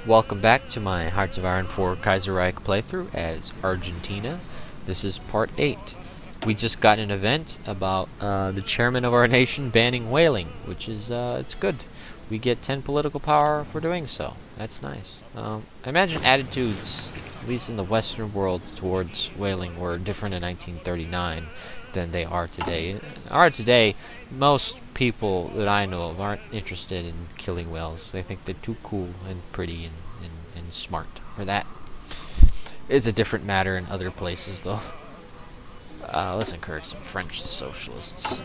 Welcome back to my Hearts of Iron 4 Kaiserreich playthrough as Argentina. This is part 8. We just got an event about the chairman of our nation banning whaling, which is, it's good. We get 10 political power for doing so. That's nice. I imagine attitudes, at least in the Western world, towards whaling were different in 1939 than they are today. Most people that I know of aren't interested in killing whales. They think they're too cool and pretty and smart for that. It's a different matter in other places, though. Let's encourage some French socialists.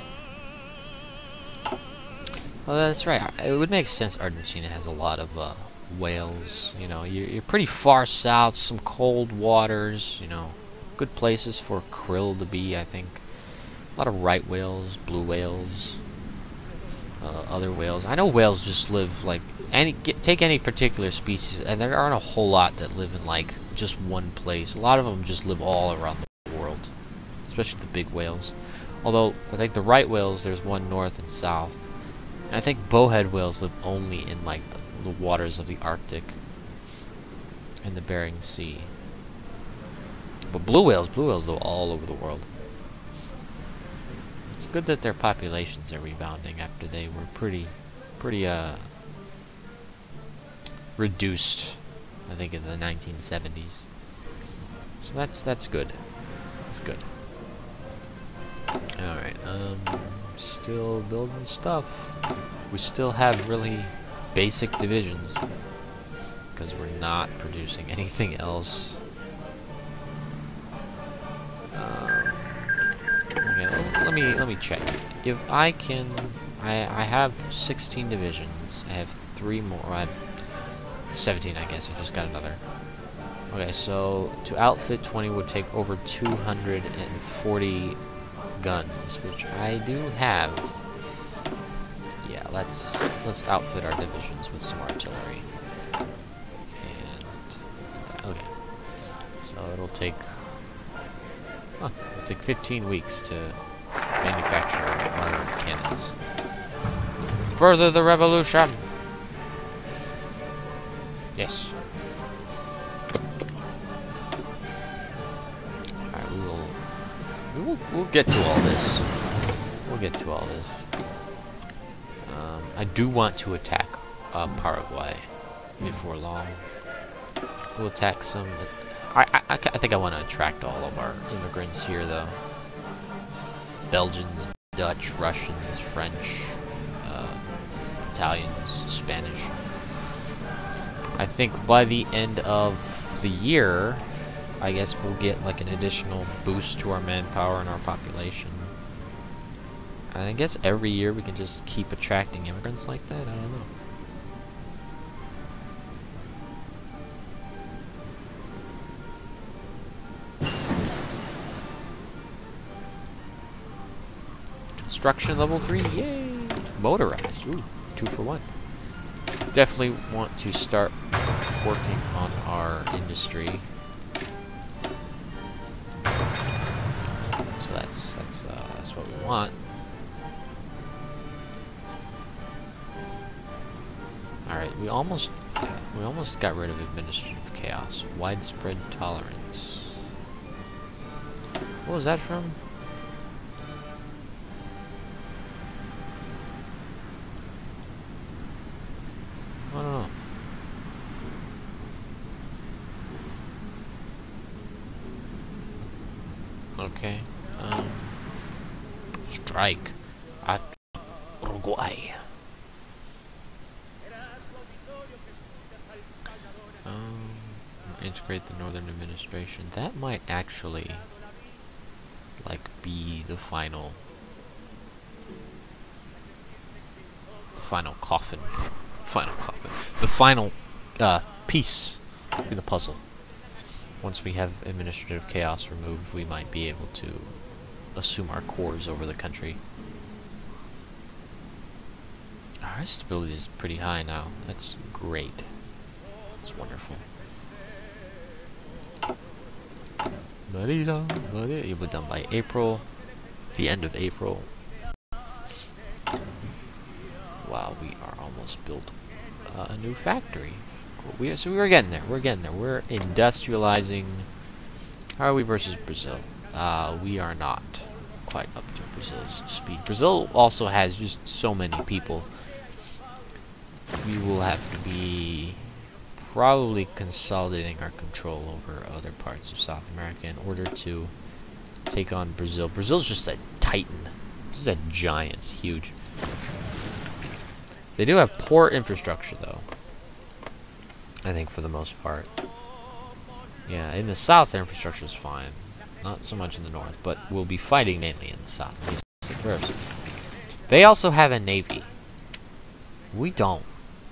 Well, that's right. It would make sense Argentina has a lot of whales. You know, you're pretty far south, some cold waters, you know, good places for krill to be, I think. A lot of right whales, blue whales, other whales. I know whales just live like take any particular species, and there aren't a whole lot that live in like just one place. A lot of them just live all around the world, especially the big whales. Although I think the right whales, there's one north and south. And I think bowhead whales live only in like the waters of the Arctic and the Bering Sea. But blue whales live all over the world. It's good that their populations are rebounding after they were pretty reduced, I think, in the 1970s. So that's good. That's good. All right. Still building stuff. We still have really basic divisions because we're not producing anything else. Okay, let me check. If I can, I have 16 divisions. I have 3 more. I have 17, I guess. I just got another. Okay, so to outfit 20 would take over 240 guns, which I do have. Yeah, let's outfit our divisions with some artillery. And okay, so it'll take 15 weeks to manufacture our cannons. Further the revolution. Yes. Alright, we'll get to all this. We'll get to all this. I do want to attack Paraguay before long. We'll attack some. I think I want to attract all of our immigrants here, though. Belgians, Dutch, Russians, French, Italians, Spanish. I think by the end of the year, I guess we'll get like an additional boost to our manpower and our population. And I guess every year we can just keep attracting immigrants like that. I don't know. Construction level 3, yay! Motorized, ooh, 2 for 1. Definitely want to start working on our industry. So that's what we want. All right, we almost got rid of administrative chaos. Widespread tolerance. What was that from? I don't know. Okay. Strike at Uruguay. Integrate the Northern Administration. That might actually like be the final coffin. The final piece in the puzzle. Once we have administrative chaos removed, we might be able to assume our cores over the country. Our stability is pretty high now. That's great. It's wonderful. It will be done by April, the end of April. Wow, we are almost built a new factory. So we're getting there. We're getting there. We're industrializing. How are we versus Brazil? We are not quite up to Brazil's speed. Brazil also has just so many people. We will have to be probably consolidating our control over other parts of South America in order to take on Brazil. Brazil's just a titan. This is a giant. It's huge. They do have poor infrastructure, though. I think for the most part. Yeah, in the south, their infrastructure is fine. Not so much in the north, but we'll be fighting mainly in the south. At least at first. They also have a navy. We don't.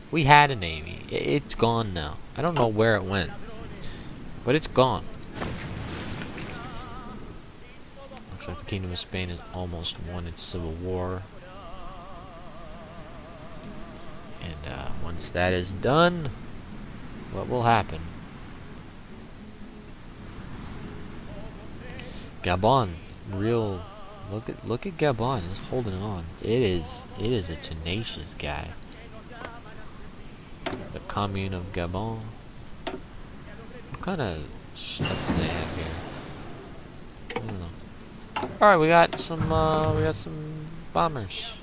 We had a navy. It's gone now. I don't know where it went, but it's gone. Looks like the Kingdom of Spain has almost won its civil war. And once that is done, what will happen? Gabon, real. Look at Gabon. It's holding on. It is a tenacious guy. The commune of Gabon. What kind of stuff do they have here? I don't know. All right, we got some bombers.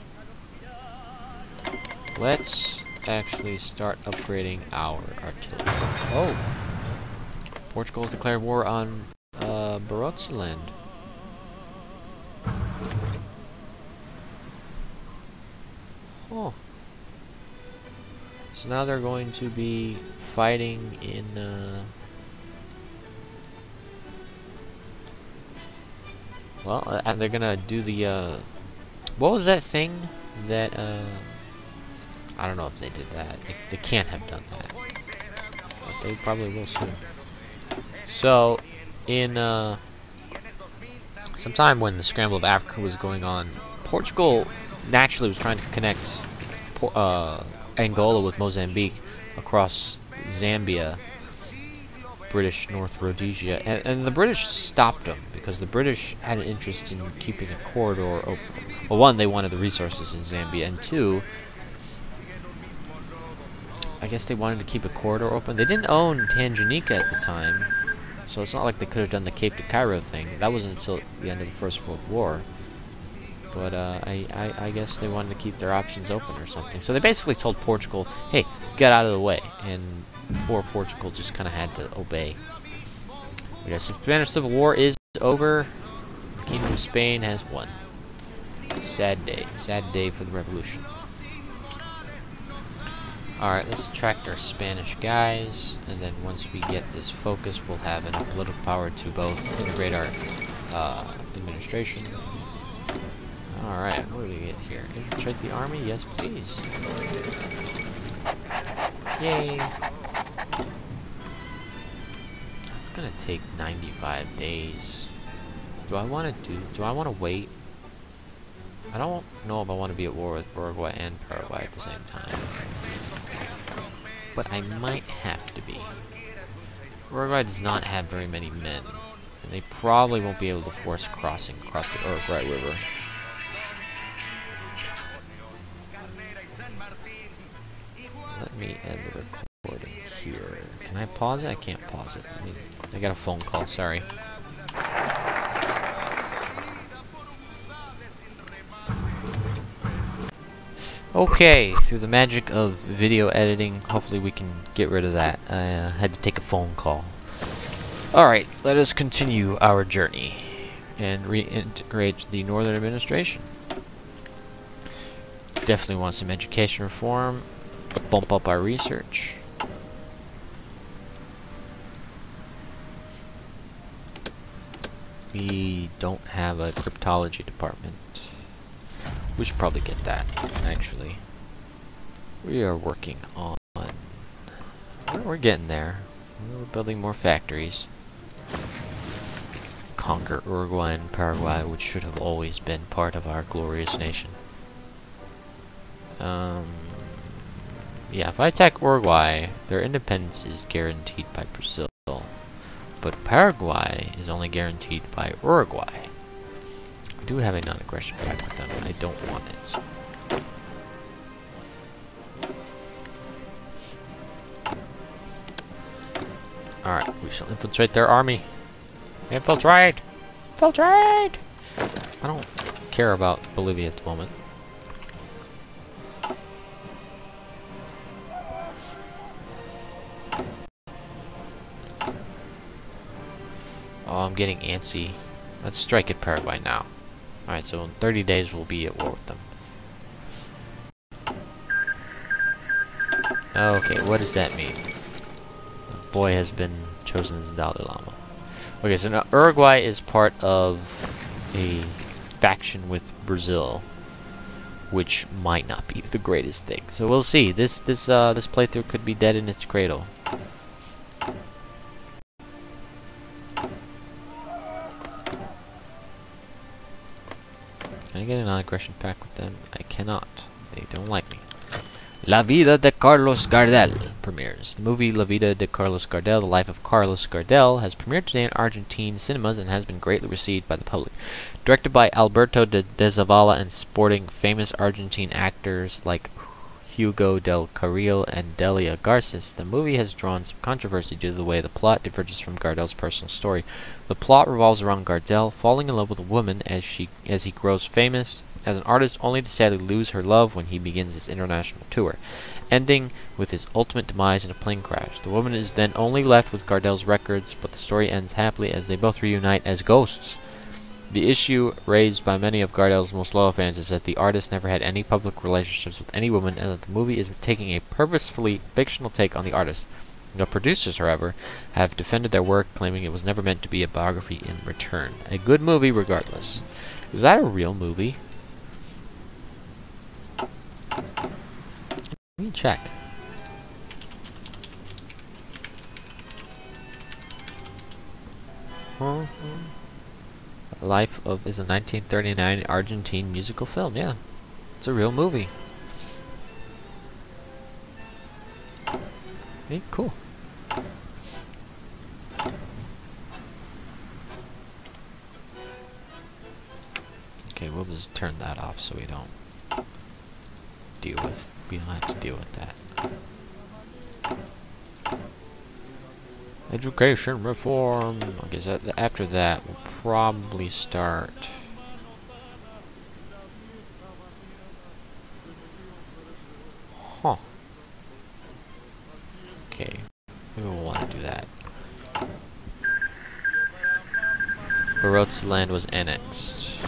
Let's actually start upgrading our artillery. Oh, Portugal has declared war on Barotseland. Oh. So now they're going to be fighting in well, and they're gonna do the what was that thing that I don't know if they did that. They can't have done that, but they probably will soon. So in sometime when the scramble of Africa was going on, Portugal naturally was trying to connect Angola with Mozambique across Zambia, British North Rhodesia, and the British stopped them because the British had an interest in keeping a corridor open. Well, one, they wanted the resources in Zambia, and two, I guess they wanted to keep a corridor open. They didn't own Tanganyika at the time, so it's not like they could have done the Cape to Cairo thing. That wasn't until the end of the First World War. But I guess they wanted to keep their options open or something. So they basically told Portugal, hey, get out of the way. And poor Portugal just kind of had to obey. I guess the Spanish Civil War is over. The Kingdom of Spain has won. Sad day. Sad day for the revolution. Alright, let's attract our Spanish guys. And then once we get this focus, we'll have enough political power to both integrate our administration. Alright, what do we get here? Infiltrate the army? Yes, please. Yay! It's gonna take 95 days. Do I want to wait? I don't know if I want to be at war with Uruguay and Paraguay at the same time. But I might have to be. Uruguay does not have very many men. And they probably won't be able to force crossing across the Uruguay River. Let me end the recording here. Can I pause it? I can't pause it. I got a phone call, sorry. Okay, through the magic of video editing, hopefully we can get rid of that. I had to take a phone call. Alright, let us continue our journey and reintegrate the Northern Administration. Definitely want some education reform. Bump up our research. We don't have a cryptology department. We should probably get that, actually. We are working on... We're getting there. We're building more factories. Conquer Uruguay and Paraguay, which should have always been part of our glorious nation. Yeah, if I attack Uruguay, their independence is guaranteed by Brazil. But Paraguay is only guaranteed by Uruguay. I do have a non-aggression pact with them. I don't want it. Alright, we shall infiltrate their army. Infiltrate! Infiltrate! I don't care about Bolivia at the moment. Oh, I'm getting antsy. Let's strike at Paraguay now. Alright, so in 30 days we'll be at war with them. Okay, what does that mean? The boy has been chosen as the Dalai Lama. Okay, so now Uruguay is part of a faction with Brazil, which might not be the greatest thing. So we'll see. This playthrough could be dead in its cradle. Can I get a non-aggression pact with them? I cannot. They don't like me. La Vida de Carlos Gardel premieres. The movie La Vida de Carlos Gardel, The Life of Carlos Gardel, has premiered today in Argentine cinemas and has been greatly received by the public. Directed by Alberto de Zavala and sporting famous Argentine actors like Hugo del Carril and Delia Garces, the movie has drawn some controversy due to the way the plot diverges from Gardel's personal story. The plot revolves around Gardel falling in love with a woman as he grows famous as an artist, only to sadly lose her love when he begins his international tour, ending with his ultimate demise in a plane crash. The woman is then only left with Gardel's records, but the story ends happily as they both reunite as ghosts. The issue raised by many of Gardel's most loyal fans is that the artist never had any public relationships with any woman, and that the movie is taking a purposefully fictional take on the artist. The producers, however, have defended their work, claiming it was never meant to be a biography in return. A good movie regardless. Is that a real movie? Let me check. Life of is a 1939 Argentine musical film. Yeah, it's a real movie. Hey, cool. Okay, we'll just turn that off so we don't have to deal with that. Education reform. I guess after that we'll probably start. Huh. Okay. Maybe we'll want to do that. Barot's land was annexed.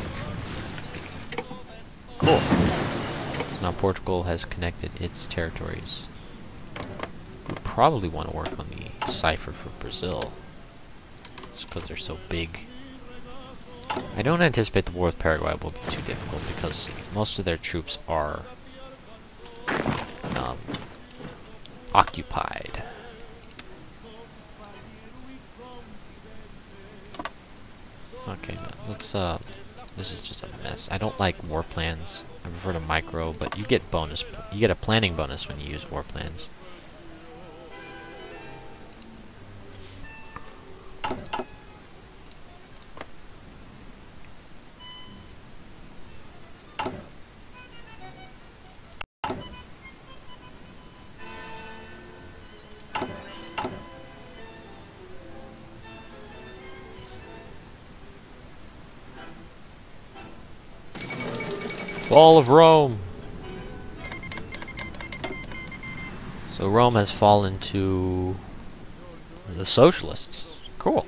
Cool. So now Portugal has connected its territories. We probably want to work on the cipher for Brazil, just because they're so big. I don't anticipate the war with Paraguay will be too difficult because most of their troops are occupied. Okay, now let's this is just a mess. I don't like war plans. I prefer to micro, but you get a planning bonus when you use war plans. Fall of Rome. So Rome has fallen to the socialists. Cool.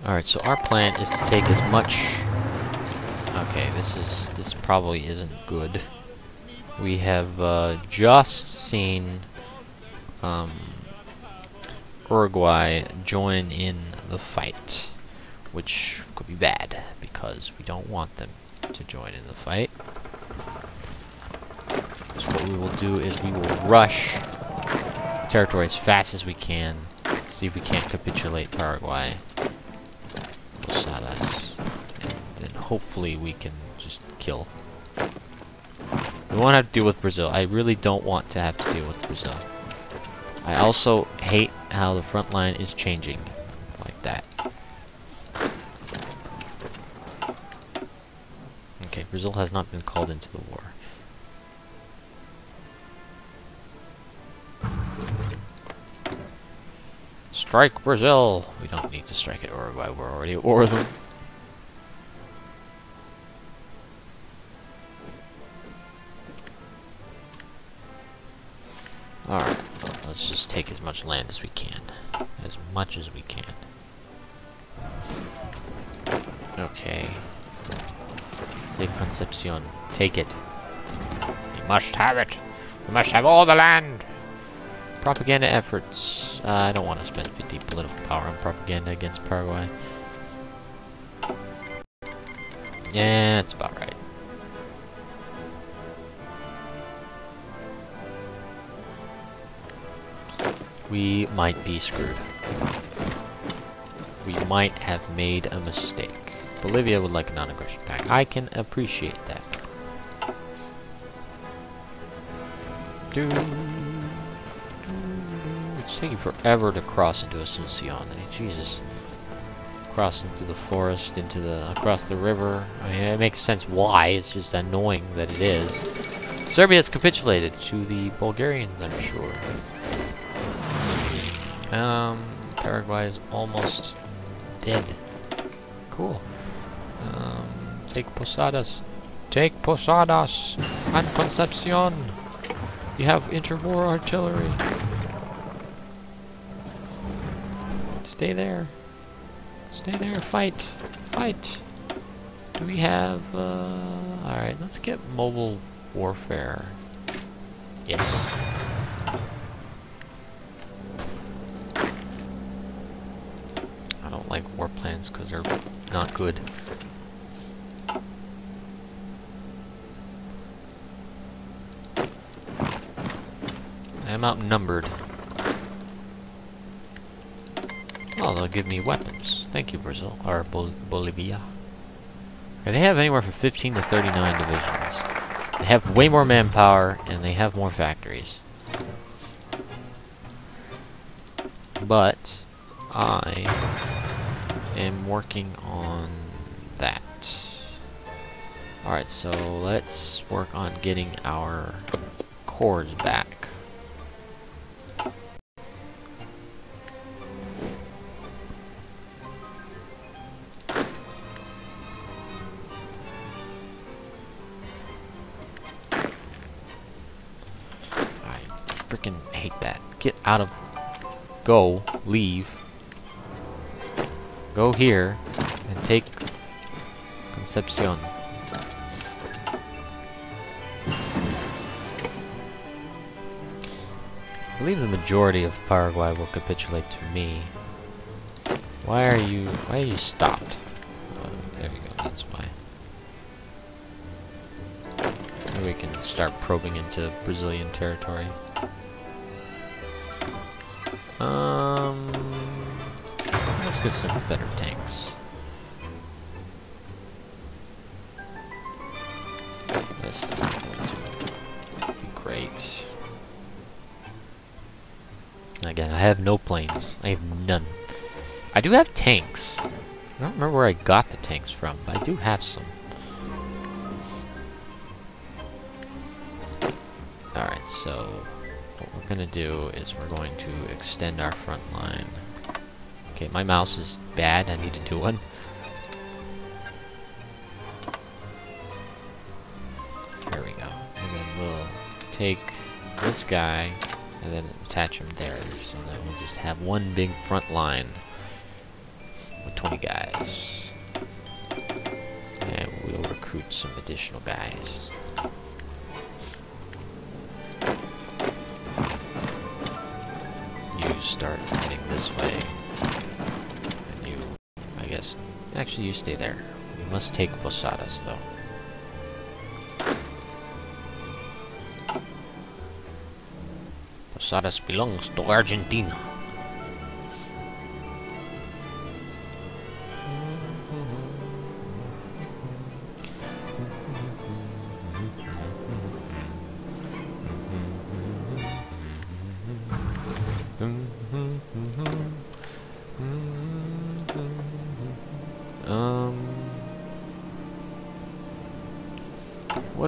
Alright, so our plan is to take as much. Okay, this probably isn't good. We have just seen Uruguay join in the fight, which could be bad because we don't want them to join in the fight. So what we will do is we will rush territory as fast as we can, see if we can't capitulate Paraguay. Posadas. And then hopefully we can just kill. We won't have to deal with Brazil. I really don't want to have to deal with Brazil. I also hate how the front line is changing like that. Okay, Brazil has not been called into the war. Strike Brazil! We don't need to strike at Uruguay, we're already at war with them. Alright, well, let's just take as much land as we can. As much as we can. Okay. Take Concepcion. Take it. You must have it! You must have all the land! Propaganda efforts. I don't want to spend 50 political power on propaganda against Paraguay. Yeah, that's about right. We might be screwed. We might have made a mistake. Bolivia would like a non-aggression pact. I can appreciate that. It's taking forever to cross into Asuncion. I mean, Jesus. Crossing through the forest, into the across the river. I mean, it makes sense why. It's just annoying that it is. Serbia has capitulated to the Bulgarians, I'm sure. Paraguay is almost dead. Cool. Take Posadas. Take Posadas and Concepcion. You have interwar artillery. Stay there. Stay there. Fight. Fight. Do we have, alright, let's get mobile warfare. Yes. I don't like war plans because they're not good. I'm outnumbered. Oh, they'll give me weapons. Thank you, Brazil. Or Bolivia. Okay, they have anywhere from 15 to 39 divisions. They have way more manpower, and they have more factories. But I am working on that. Alright, so let's work on getting our cores back. Freaking hate that. Get out of... Go. Leave. Go here. And take... Concepcion. I believe the majority of Paraguay will capitulate to me. Why are you stopped? Oh, there you go. That's why. Maybe we can start probing into Brazilian territory. Let's get some better tanks. This is not going to be great. Again, I have no planes. I have none. I do have tanks. I don't remember where I got the tanks from, but I do have some. Alright, so what we're going to do is we're going to extend our front line. Okay, my mouse is bad. I need a new one. There we go. And then we'll take this guy and then attach him there so that we'll just have one big front line with 20 guys. And we'll recruit some additional guys. You start heading this way. And you, I guess, actually you stay there. We must take Posadas though. Posadas belongs to Argentina.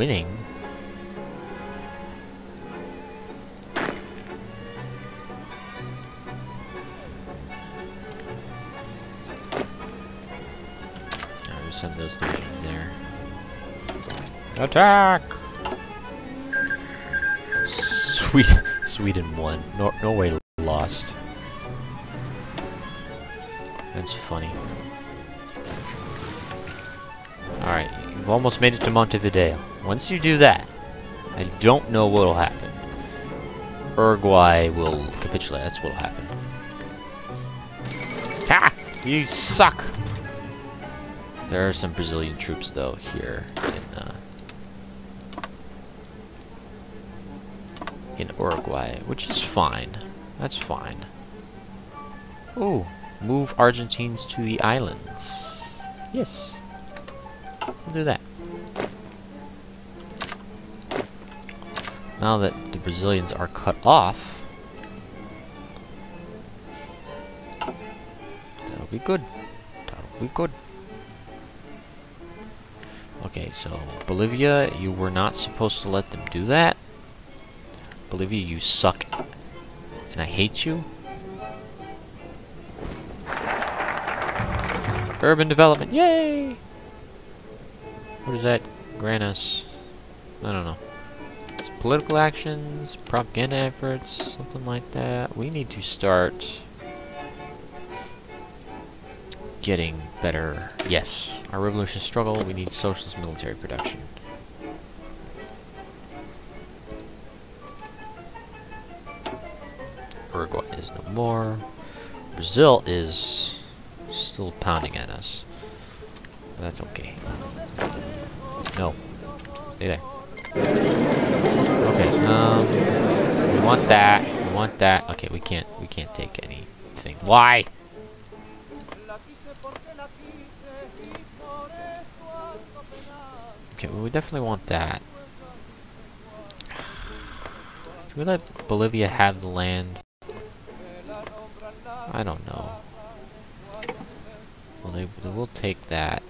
winning. Alright, we'll send those divisions there. Attack! Sweden won. Norway lost. That's funny. Alright, you've almost made it to Montevideo. Once you do that, I don't know what'll happen. Uruguay will capitulate. That's what'll happen. Ha! You suck! There are some Brazilian troops, though, here in Uruguay, which is fine. That's fine. Ooh, move Argentines to the islands. Yes. We'll do that. Now that the Brazilians are cut off, that'll be good. That'll be good. Okay, so Bolivia, you were not supposed to let them do that. Bolivia, you suck. And I hate you. Urban development, yay! What does that grant us? I don't know. It's political actions, propaganda efforts, something like that. We need to start getting better. Yes, our revolution struggle, we need socialist military production. Uruguay is no more. Brazil is still pounding at us. But that's okay. No. Stay there. Okay, we want that. We want that. Okay, we can't take anything. Why? Okay, well, we definitely want that. Do we let Bolivia have the land? I don't know. Well, they will take that.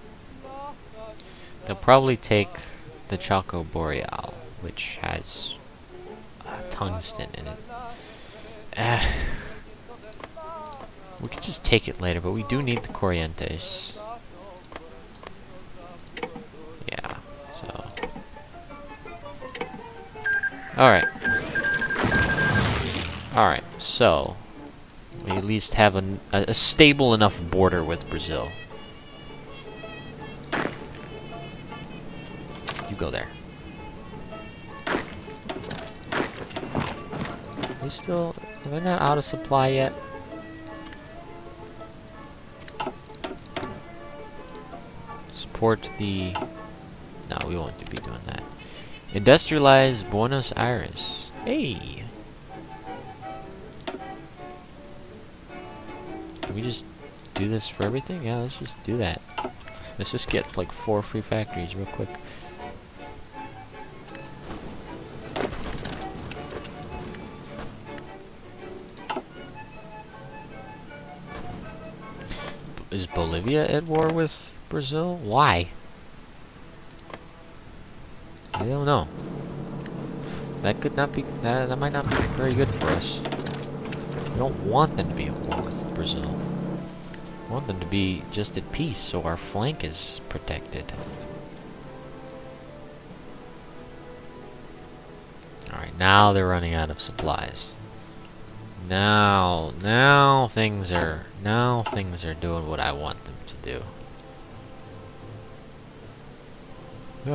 They'll probably take the Chaco Boreal, which has tungsten in it. We could just take it later, but we do need the Corrientes. Yeah, so... Alright. Alright, so... we at least have a stable enough border with Brazil. You go there. Are they not out of supply yet? Support the... No, we won't be doing that. Industrialize Buenos Aires. Hey! Can we just do this for everything? Yeah, let's just do that. Let's just get like 4 free factories real quick. Is Bolivia at war with Brazil? Why? I don't know. That could not be... That might not be very good for us. We don't want them to be at war with Brazil. We want them to be just at peace so our flank is protected. Alright, now they're running out of supplies. Now things are doing what I want them to do. We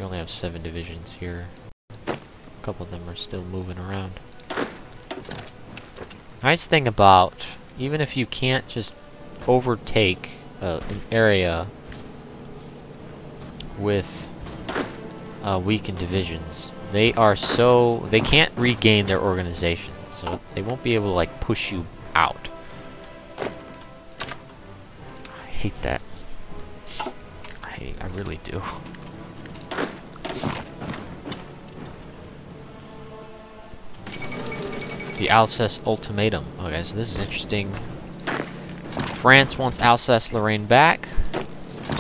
only have 7 divisions here. A couple of them are still moving around. Nice thing about, even if you can't just overtake an area with weakened divisions, they can't regain their organization, so they won't be able to like push you out. I hate that. I really do. The Alsace Ultimatum. Okay, so this is interesting. France wants Alsace-Lorraine back.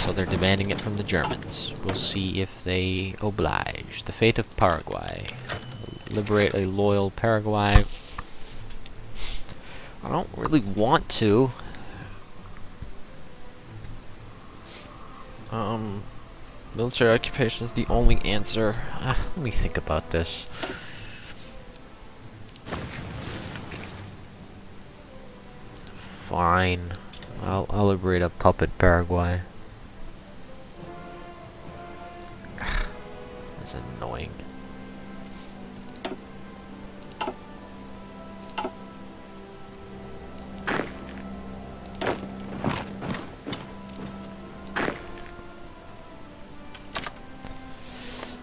So they're demanding it from the Germans. We'll see if they oblige. The fate of Paraguay. Liberate a loyal Paraguay. I don't really want to. Military occupation is the only answer. Let me think about this. Fine. I'll liberate a puppet Paraguay. That's annoying.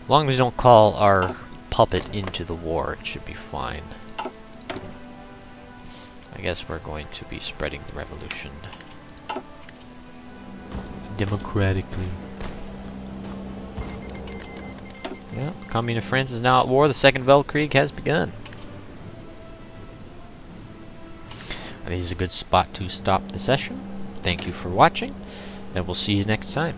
As long as we don't call our puppet into the war, it should be fine. I guess we're going to be spreading the revolution democratically. Yeah, Communist France is now at war. The Second Weltkrieg has begun. And this is a good spot to stop the session. Thank you for watching, and we'll see you next time.